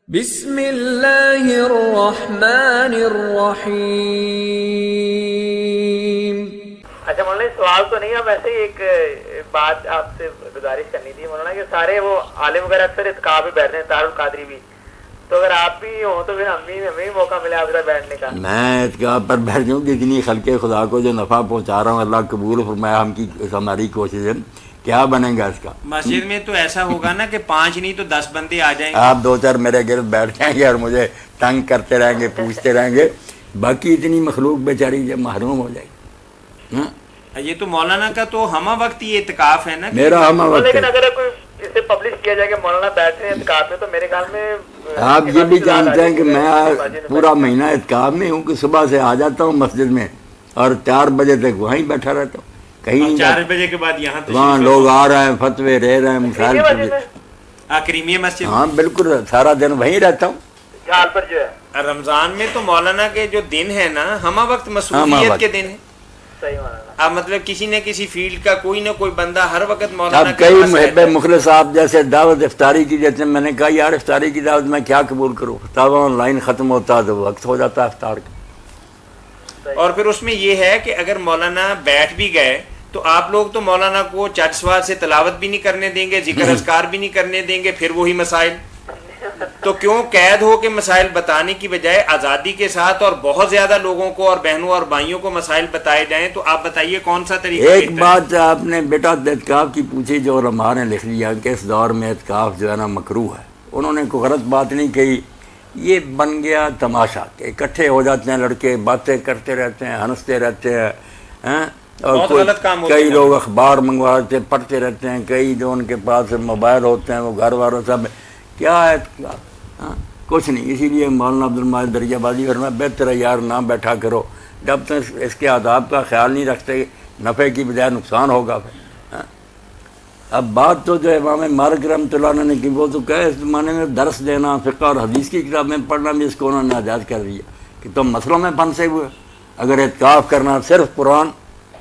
بسم اللہ الرحمن الرحیم۔ اچھا مولانا سوال تو نہیں ہے، ویسے ہی ایک بات آپ سے گزارش کرنی تھی مولانا کہ سارے وہ عالم وغیرہ اکثر اعتکاف بھی بیٹھتے ہیں، طاہر القادری بھی، تو اگر آپ بھی ہوں تو پھر ہمیں بھی موقع ملے آپ سے بیٹھنے کا۔ میں اعتکاف پر بیٹھ جاؤں کہ اتنی خلق خدا کو جو نفع پہنچا رہا ہوں اللہ قبول فرمایا، ہماری کوشش ہے، کیا بنے گا اس کا؟ مسجد میں تو ایسا ہوگا نا کہ 5 نہیں تو 10 بندے آ جائیں گے، آپ 2-4 میرے گرد بیٹھ جائیں گے اور مجھے تنگ کرتے رہیں گے، پوچھتے رہیں گے، باقی اتنی مخلوق بیچاری جب محروم ہو جائے گی۔ ہاں یہ تو مولانا کا تو ہمہ وقت یہ اعتکاف ہے نا، میرا ہمہ وقت لیکن ہے۔ اگر کوئی اسے پبلش کیا جائے کہ مولانا بیٹھ رہے ہیں اعتکاف میں، تو میرے خیال میں آپ یہ بھی جانتے ہیں کہ میں پورا مہینہ اعتکاف میں ہوں کہ صبح سے آ جاتا ہوں مسجد میں اور 4 بجے تک وہیں بیٹھا رہتا ہوں، کہیں نہیں 4 جاتا۔ بجے کے بعد یہاں وہاں لوگ آ رہے ہیں، فتوے رہ رہے ہیں، مسائل کریمیہ مسجد ہاں بالکل سارا دن وہیں رہتا ہوں۔ جال پر جو ہے رمضان میں تو مولانا کے جو دن ہے نا ہمہ وقت مصروفیت کے دن ہے، صحیح مولانا۔ اب مطلب کسی نہ کسی فیلڈ کا کوئی نہ کوئی بندہ ہر وقت اب مولانا کے کئی پاس محب رہتا ہے۔ مخلص آپ جیسے دعوت افطاری کی جیسے میں نے کہا یار افطاری کی دعوت میں کیا قبول کروں، فتاوی آن لائن ختم ہوتا تو وقت ہو جاتا افطار کا۔ اور پھر اس میں یہ ہے کہ اگر مولانا بیٹھ بھی گئے تو آپ لوگ تو مولانا کو چٹ سوال سے تلاوت بھی نہیں کرنے دیں گے، ذکر اذکار بھی نہیں کرنے دیں گے، پھر وہی مسائل۔ تو کیوں قید ہو کے مسائل بتانے کی بجائے آزادی کے ساتھ اور بہت زیادہ لوگوں کو اور بہنوں اور بھائیوں کو مسائل بتائے جائیں؟ تو آپ بتائیے کون سا طریقہ ایک بہتر ہے؟ بات آپ نے بیٹا اعتکاف کی پوچھی جو علماء نے لکھ لیا کہ اس دور میں اعتکاف جو ہے نا مکروہ ہے، انہوں نے کوئی غلط بات نہیں کہی، یہ بن گیا تماشا کہ اکٹھے ہو جاتے ہیں لڑکے، باتیں کرتے رہتے ہیں، ہنستے رہتے ہیں، اور بہت غلط کام ہوتا ہے۔ کئی لوگ اخبار منگواتے پڑھتے رہتے ہیں، کئی جو ان کے پاس موبائل ہوتے ہیں وہ گھر والوں سب کیا ہے کچھ نہیں۔ اسی لیے مولانا عبد الماجد دریا بازی فرمایا بہتر ہے یار نہ بیٹھا کرو، جب تک اس کے آداب کا خیال نہیں رکھتے نفع کی بجائے نقصان ہوگا پھر۔ اب بات تو جو امام مالک رحمۃ اللہ علیہ نے کی وہ تو کہے اس زمانے میں درس دینا، فقہ اور حدیث کی کتابیں پڑھنا بھی اس کو انہوں نے ناجائز کر دیا کہ تم مسئلوں میں پھنسے ہوئے، اگر اعتکاف کرنا صرف قرآن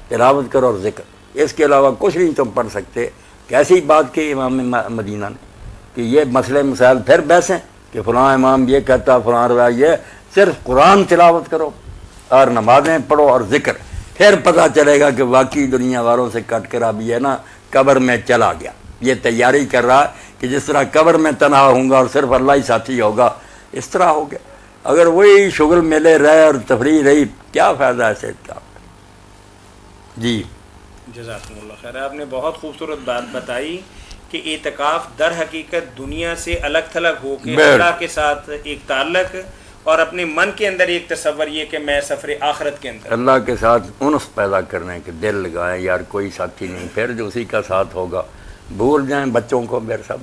تلاوت کرو اور ذکر، اس کے علاوہ کچھ نہیں تم پڑھ سکتے۔ کیسی بات کی امام مدینہ نے کہ یہ مسئلے مسائل پھر بحث ہیں کہ فلاں امام یہ کہتا فلاں روایت یہ، صرف قرآن تلاوت کرو اور نمازیں پڑھو اور ذکر، پھر پتہ چلے گا کہ واقعی دنیا والوں سے کٹ کر اب یہ نا قبر میں چلا گیا، یہ تیاری کر رہا کہ جس طرح قبر میں تنہا ہوں گا اور صرف اللہ ہی ساتھی ہوگا اس طرح ہو گیا۔ اگر وہی شغل میلے رہے اور تفریح رہی کیا فائدہ ہے صحت کا؟ جی جزاکم اللہ خیر، آپ نے بہت خوبصورت بات بتائی کہ اعتکاف در حقیقت دنیا سے الگ تھلگ ہو کے اللہ کے ساتھ ایک تعلق اور اپنے من کے اندر ایک تصور یہ کہ میں سفر آخرت کے اندر اللہ کے ساتھ انس پیدا کرنے کے دل لگائیں یار کوئی ساتھی نہیں، پھر جو اسی کا ساتھ ہوگا، بھول جائیں بچوں کو میرے سب